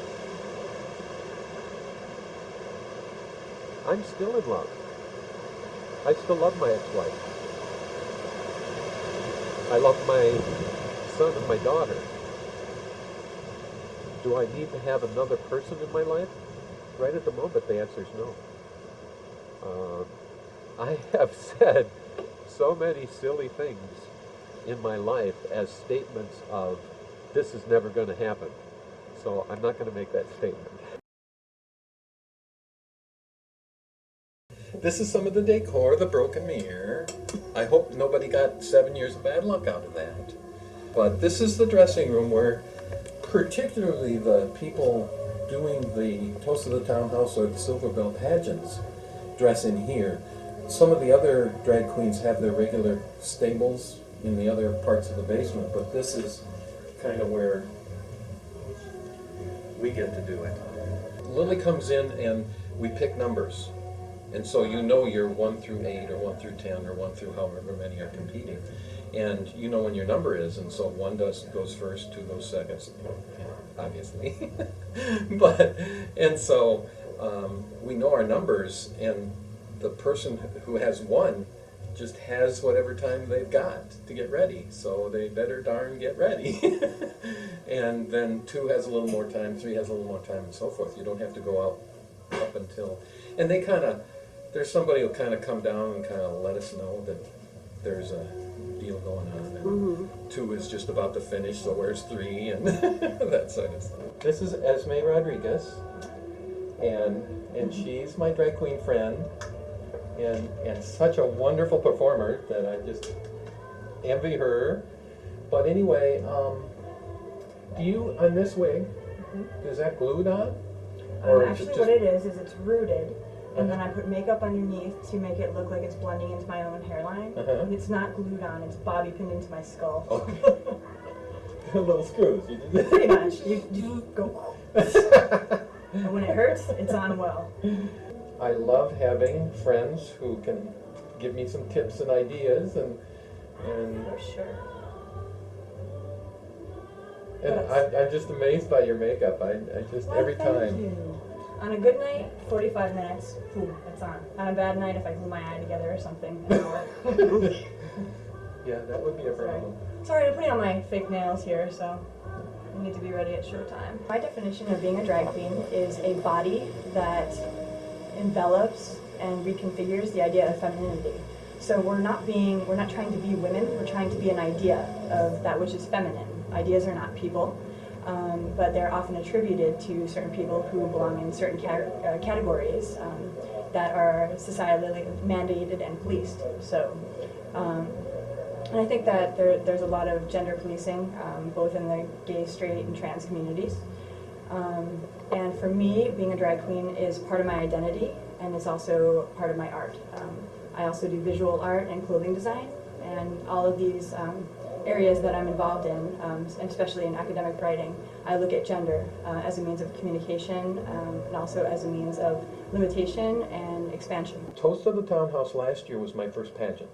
I'm still in love. I still love my ex-wife. I love my son and my daughter. Do I need to have another person in my life? Right at the moment, the answer is no. I have said so many silly things in my life as statements of, this is never going to happen. So I'm not going to make that statement. This is some of the decor, the broken mirror. I hope nobody got 7 years of bad luck out of that. But this is the dressing room where particularly the people doing the Toast of the Townhouse or the Silver Bell pageants dress in here. Some of the other drag queens have their regular stables in the other parts of the basement, but this is kind of where we get to do it. Lily comes in and we pick numbers. And so you know you're 1 through 8 or 1 through 10 or 1 through however many are competing. And you know when your number is, and so 1 goes first, 2 goes second, obviously. And so we know our numbers, and the person who has 1 just has whatever time they've got to get ready. So they better darn get ready. And then 2 has a little more time, 3 has a little more time, and so forth. You don't have to go out up until, and they kind of, there's somebody who'll kind of come down and kind of let us know that there's a deal going on, and 2 is just about to finish, so where's 3 and that sort of stuff. This is Esme Rodriguez, and she's my drag queen friend, and such a wonderful performer that I just envy her. But anyway, do you, on this wig, is that glued on? Or is Actually, it what just, it is it's rooted, and then I put makeup underneath to make it look like it's blending into my own hairline. And it's not glued on; it's bobby pinned into my skull. okay. Little screws. You did Pretty much. You go. And when it hurts, it's on well. I love having friends who can give me some tips and ideas, and For sure. I'm just amazed by your makeup. I just Why, every thank time. you. On a good night, 45 minutes, boom, it's on. On a bad night, if I glue my eye together or something, an hour. Yeah, that would be a problem. Sorry to put on my fake nails here, so I need to be ready at showtime. My definition of being a drag queen is a body that envelops and reconfigures the idea of femininity. So we're not trying to be women, we're trying to be an idea of that which is feminine. Ideas are not people, but they're often attributed to certain people who belong in certain categories that are societally mandated and policed. So, and I think that there's a lot of gender policing, both in the gay, straight, and trans communities. And for me, being a drag queen is part of my identity, and it's also part of my art. I also do visual art and clothing design, and all of these areas that I'm involved in, especially in academic writing, I look at gender as a means of communication and also as a means of limitation and expansion. Toast of the Townhouse last year was my first pageant.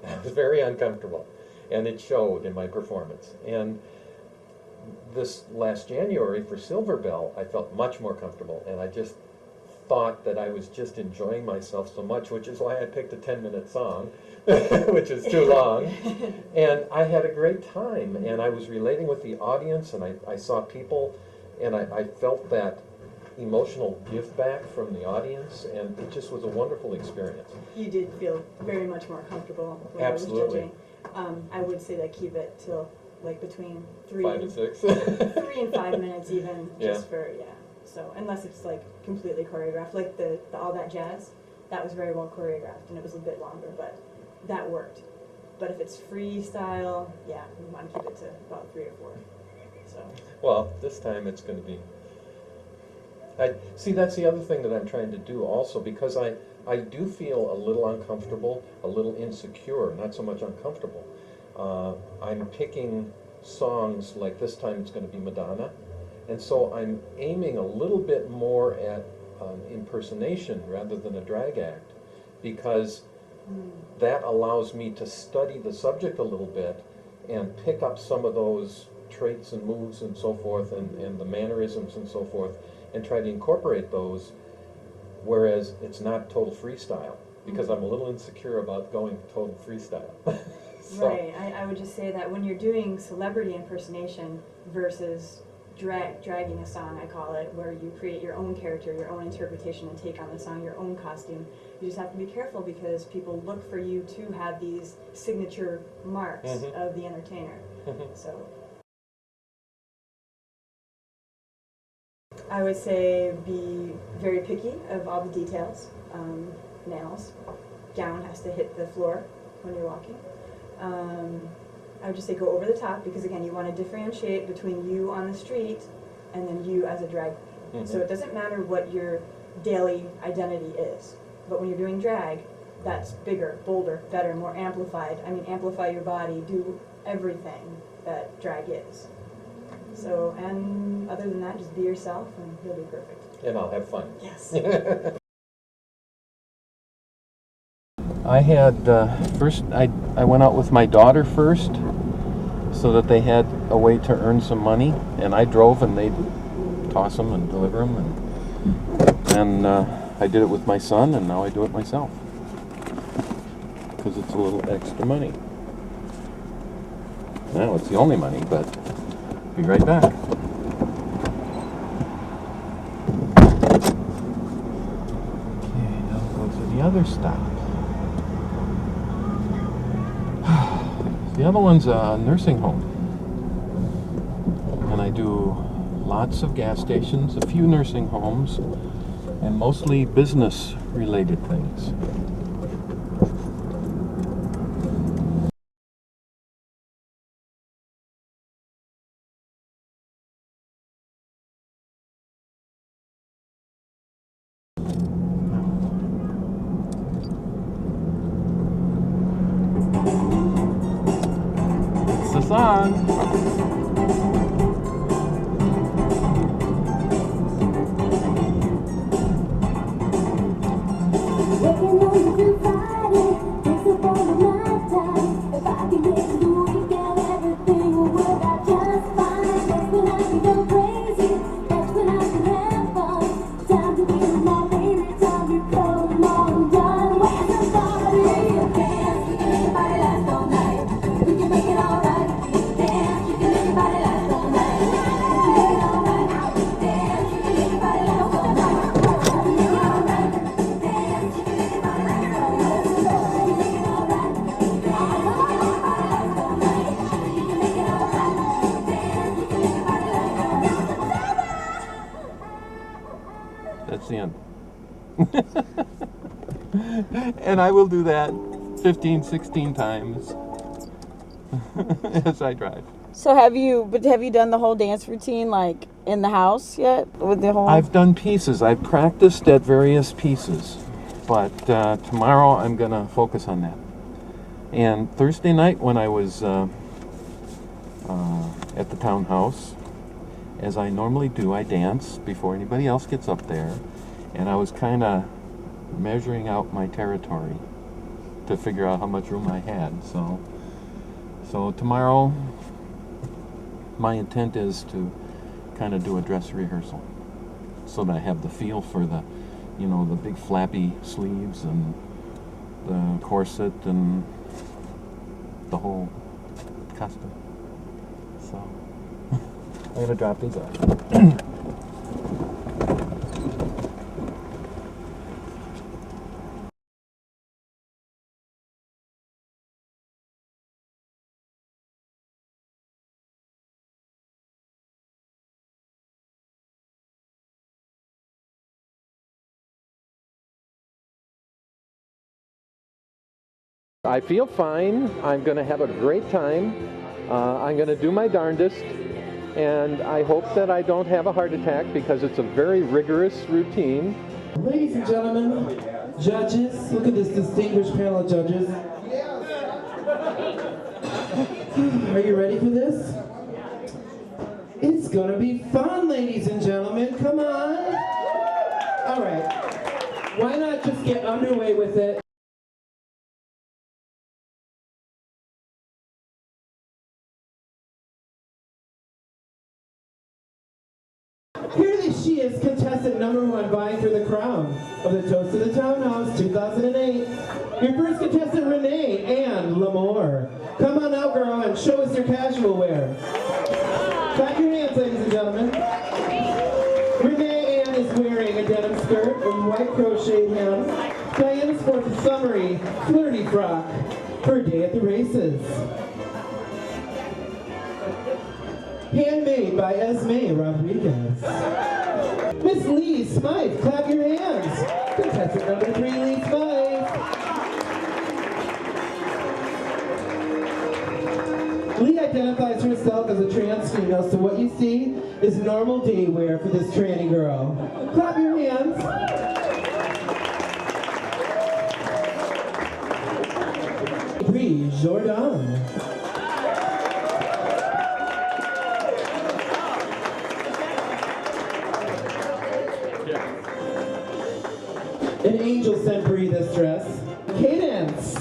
I was very uncomfortable, and it showed in my performance. And this last January for Silver Bell, I felt much more comfortable, and I just thought that I was just enjoying myself so much, which is why I picked a 10-minute song, which is too long. And I had a great time, and I was relating with the audience, and I saw people, and I felt that emotional give back from the audience, and it just was a wonderful experience. You did feel very much more comfortable when Absolutely. I was judging. I would say that keep it till like between 5 and 6. 3 and 5 minutes even, just Yeah. for, So unless it's like completely choreographed, like the All That Jazz, that was very well choreographed and it was a bit longer, but that worked. But if it's freestyle, we want to keep it to about 3 or 4. So. Well, this time it's going to be. That's the other thing that I'm trying to do also, because I do feel a little uncomfortable, a little insecure, not so much uncomfortable. I'm picking songs, like this time it's going to be Madonna, and so I'm aiming a little bit more at impersonation rather than a drag act, because that allows me to study the subject a little bit and pick up some of those traits and moves and so forth, and the mannerisms and so forth, and try to incorporate those, whereas it's not total freestyle, because I'm a little insecure about going total freestyle. So. Right, I would just say that when you're doing celebrity impersonation versus dragging a song, I call it, where you create your own character, your own interpretation and take on the song, your own costume, you just have to be careful because people look for you to have these signature marks of the entertainer. So I would say be very picky of all the details. Nails, gown has to hit the floor when you're walking. I would just say go over the top, because again, you want to differentiate between you on the street and then you as a drag queen. So it doesn't matter what your daily identity is, but when you're doing drag, that's bigger, bolder, better, more amplified. I mean, amplify your body, do everything that drag is. So, and other than that, just be yourself and you'll be perfect. And I'll have fun. Yes. I had first, I went out with my daughter first, so that they had a way to earn some money, and I drove and they'd toss them and deliver them, and I did it with my son, and now I do it myself, because it's a little extra money. Now it's the only money, but be right back. Okay, now we'll go to the other stop. The other one's a nursing home. And I do lots of gas stations, a few nursing homes, and mostly business-related things. It's the song. Working on the Friday, takes up all of my time. If I can get to the weekend, everything will work out just fine. That's when I can go crazy, that's when I can have fun. Time to be my baby, time to come on done. Where's the party? Dance, we can make your body last all night. We can make it alright. Dance, we can make your body last all night. We can make it alright. Dance, we can make your body last all night. We can make it alright. Dance, we can make your body last all night. We can make it alright. Dance, we can make your body last all night. We can make it alright. Dance, we can make your body last all night. That's the end. And I will do that 15, 16 times as I drive. So have you done the whole dance routine like in the house yet with the whole? I've done pieces. I've practiced at various pieces. But tomorrow I'm going to focus on that. And Thursday night when I was at the townhouse, as I normally do, I dance before anybody else gets up there. And I was kind of measuring out my territory to figure out how much room I had. So tomorrow, my intent is to kind of do a dress rehearsal so that I have the feel for the, the big flappy sleeves and the corset and the whole costume. So I'm going to drop these off. I feel fine. I'm going to have a great time. I'm going to do my darndest. And I hope that I don't have a heart attack because it's a very rigorous routine. Ladies and gentlemen, judges, look at this distinguished panel of judges. Are you ready for this? It's gonna be fun, ladies and gentlemen. Come on. All right. Why not just get underway with it? Here she is, contestant #1 vying for the crown of the Toast of the Townhouse 2008. Your first contestant, Renee Ann Lamore. Come on out, girl, and show us your casual wear. Clap your hands, ladies and gentlemen. Renee Ann is wearing a denim skirt with white crocheted hems. Diana sports a summery, flirty frock for a day at the races. Handmade by Esme Rodriguez. Miss Leigh Smythe, clap your hands. Contestant #3, Leigh Smythe. Leigh identifies herself as a trans female, so what you see is normal day wear for this tranny girl. Clap your hands. Bree Jordan. An angel sent Bree this dress. Cadence.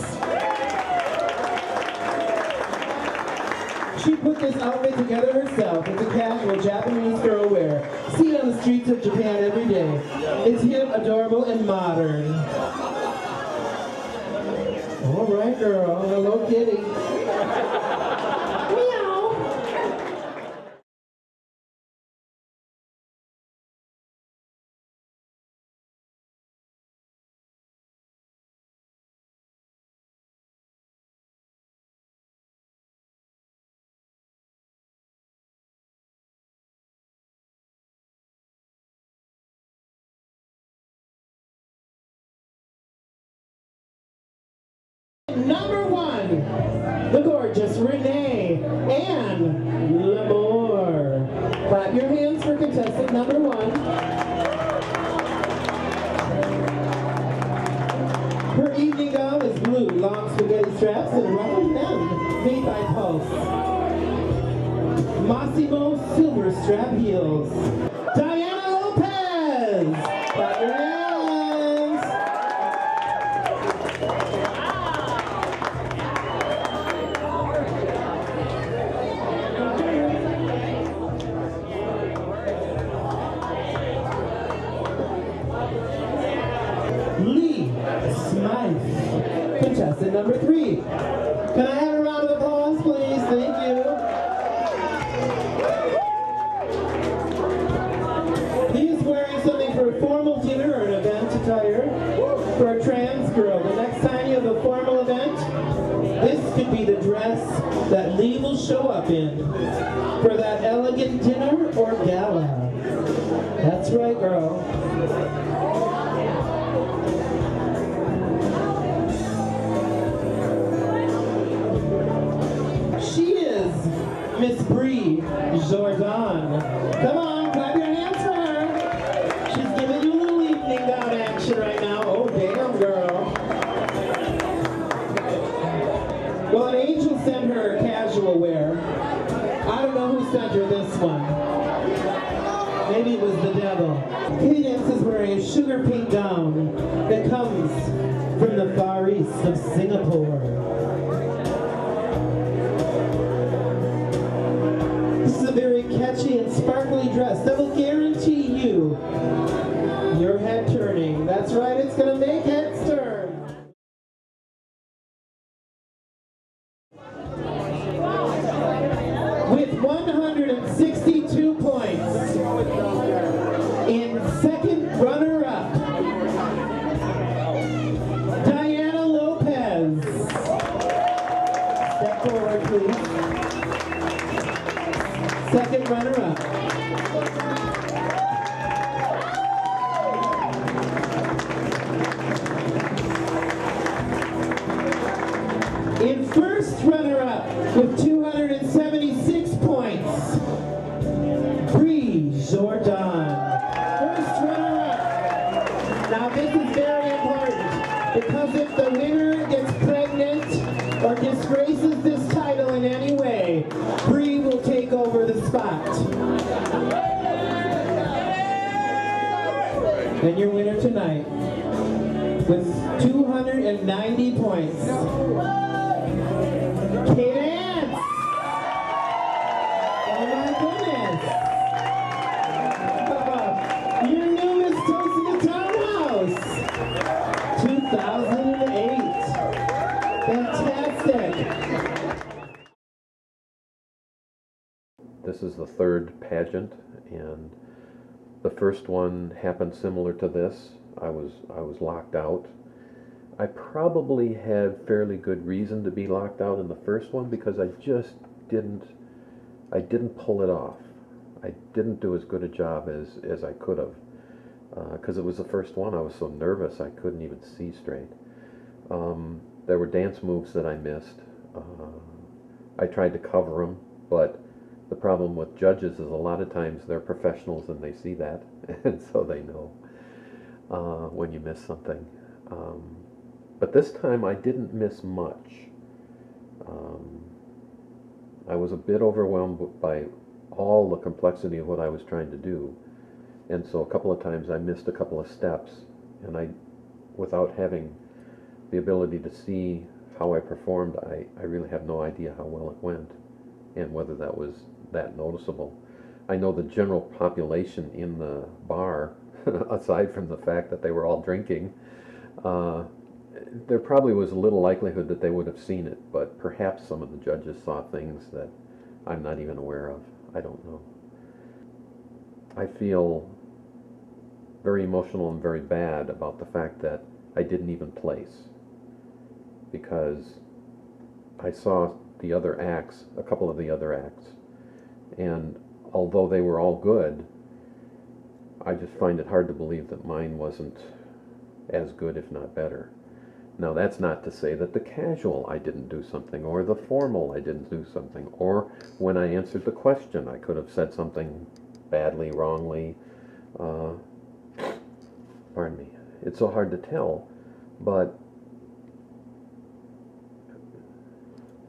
She put this outfit together herself. It's a casual Japanese girl wear. Seen on the streets of Japan every day. It's hip, adorable, and modern. All right, girl. Hello, kitty. number one, the gorgeous Renee and L'Amour. Clap your hands for contestant number one. Her evening gown is blue, long spaghetti straps and a ruffled hem made by Pulse. Massimo silver strap heels. Diana Lopez! Clap your hands! Leigh Smythe, contestant number three. Can I have a round of applause, please? Thank you. He is wearing something for a formal dinner or an event attire. For a trans girl, the next time you have a formal event, this could be the dress that Leigh will show up in for that elegant dinner or gala. That's right, girl. She is Miss Bree Jordan. Come on, clap your hands for her. She's giving you a little evening gown action right now. Oh, damn, girl. Well, an angel sent her casual wear. I don't know who sent her this one. Maybe it was the devil. Cadence is wearing a sugar pink gown that comes from the Far East of Singapore. This is a very catchy and sparkly dress that will guarantee you your head turning. That's right, it's gonna make heads turn. With 162 points, in second runner-up, Diana Lopez. Step forward, please. Second runner-up. In first runner-up with 276 points, Bree Jordan. First runner-up. Now this is very important because if the winner gets pregnant or disgraces this title in any way, Bree will take over the spot. And your winner tonight with 290 points, Cadence! Oh my goodness! Your newest toast in the townhouse! 2008. Fantastic! This is the third pageant, and the first one happened similar to this. I was locked out. I probably had fairly good reason to be locked out in the first one because I just didn't pull it off. I didn't do as good a job as I could have because it was the first one. I was so nervous I couldn't even see straight. There were dance moves that I missed. I tried to cover them, but the problem with judges is a lot of times they're professionals and they see that, and so they know when you miss something. But this time I didn't miss much. I was a bit overwhelmed by all the complexity of what I was trying to do, and so a couple of times I missed a couple of steps, and without having the ability to see how I performed, I really have no idea how well it went and whether that was that noticeable. I know the general population in the bar, aside from the fact that they were all drinking, there probably was a little likelihood that they would have seen it, but perhaps some of the judges saw things that I'm not even aware of. I don't know. I feel very emotional and very bad about the fact that I didn't even place, because I saw the other acts, a couple of the other acts, and although they were all good, I just find it hard to believe that mine wasn't as good, if not better. Now, that's not to say that the casual I didn't do something, or the formal I didn't do something, or when I answered the question I could have said something badly, wrongly. Uh, pardon me. It's so hard to tell, but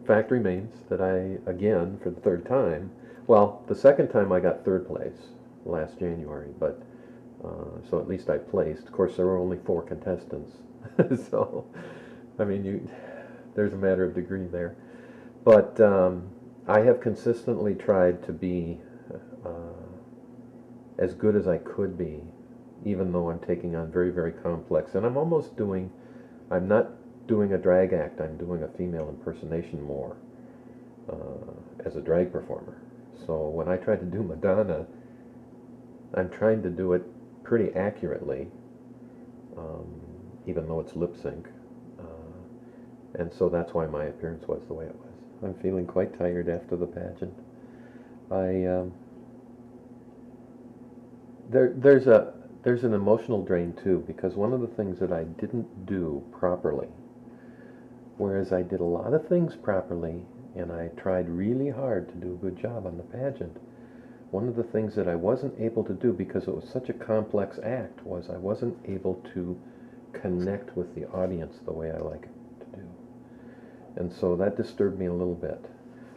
fact remains that I, again, for the third time, well, the second time I got third place last January, but so at least I placed. Of course, there were only 4 contestants, so I mean, there's a matter of degree there. But I have consistently tried to be as good as I could be, even though I'm taking on very, very complex. And I'm not doing a drag act, I'm doing a female impersonation more as a drag performer. So when I try to do Madonna, I'm trying to do it pretty accurately, even though it's lip sync. And so that's why my appearance was the way it was. I'm feeling quite tired after the pageant. There's an emotional drain too, because one of the things that I didn't do properly, whereas I did a lot of things properly and I tried really hard to do a good job on the pageant, one of the things that I wasn't able to do because it was such a complex act was I wasn't able to connect with the audience the way I like it to do. And so that disturbed me a little bit.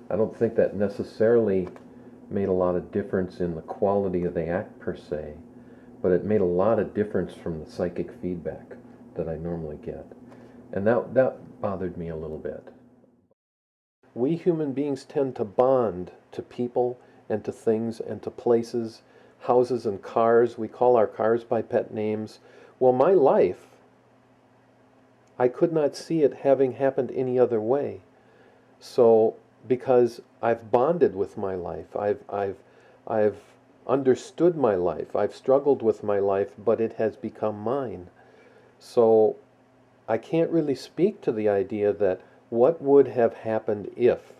I don't think that necessarily made a lot of difference in the quality of the act per se, but it made a lot of difference from the psychic feedback that I normally get. And that bothered me a little bit. We human beings tend to bond to people and to things and to places, houses and cars. We call our cars by pet names. Well, my life, I could not see it having happened any other way. So, because I've bonded with my life, I've understood my life, I've struggled with my life, but it has become mine. So, I can't really speak to the idea that what would have happened if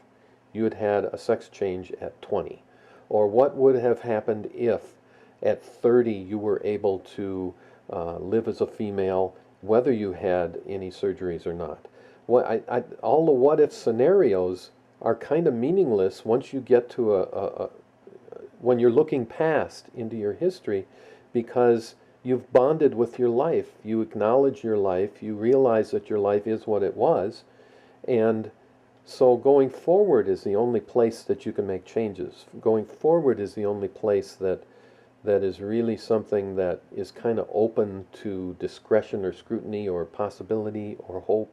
you had had a sex change at 20, or what would have happened if at 30 you were able to live as a female, whether you had any surgeries or not. All the what-if scenarios are kind of meaningless once you get to when you're looking past into your history, because you've bonded with your life. You acknowledge your life. You realize that your life is what it was. And so going forward is the only place that you can make changes. Going forward is the only place that is really something that is kind of open to discretion or scrutiny or possibility or hope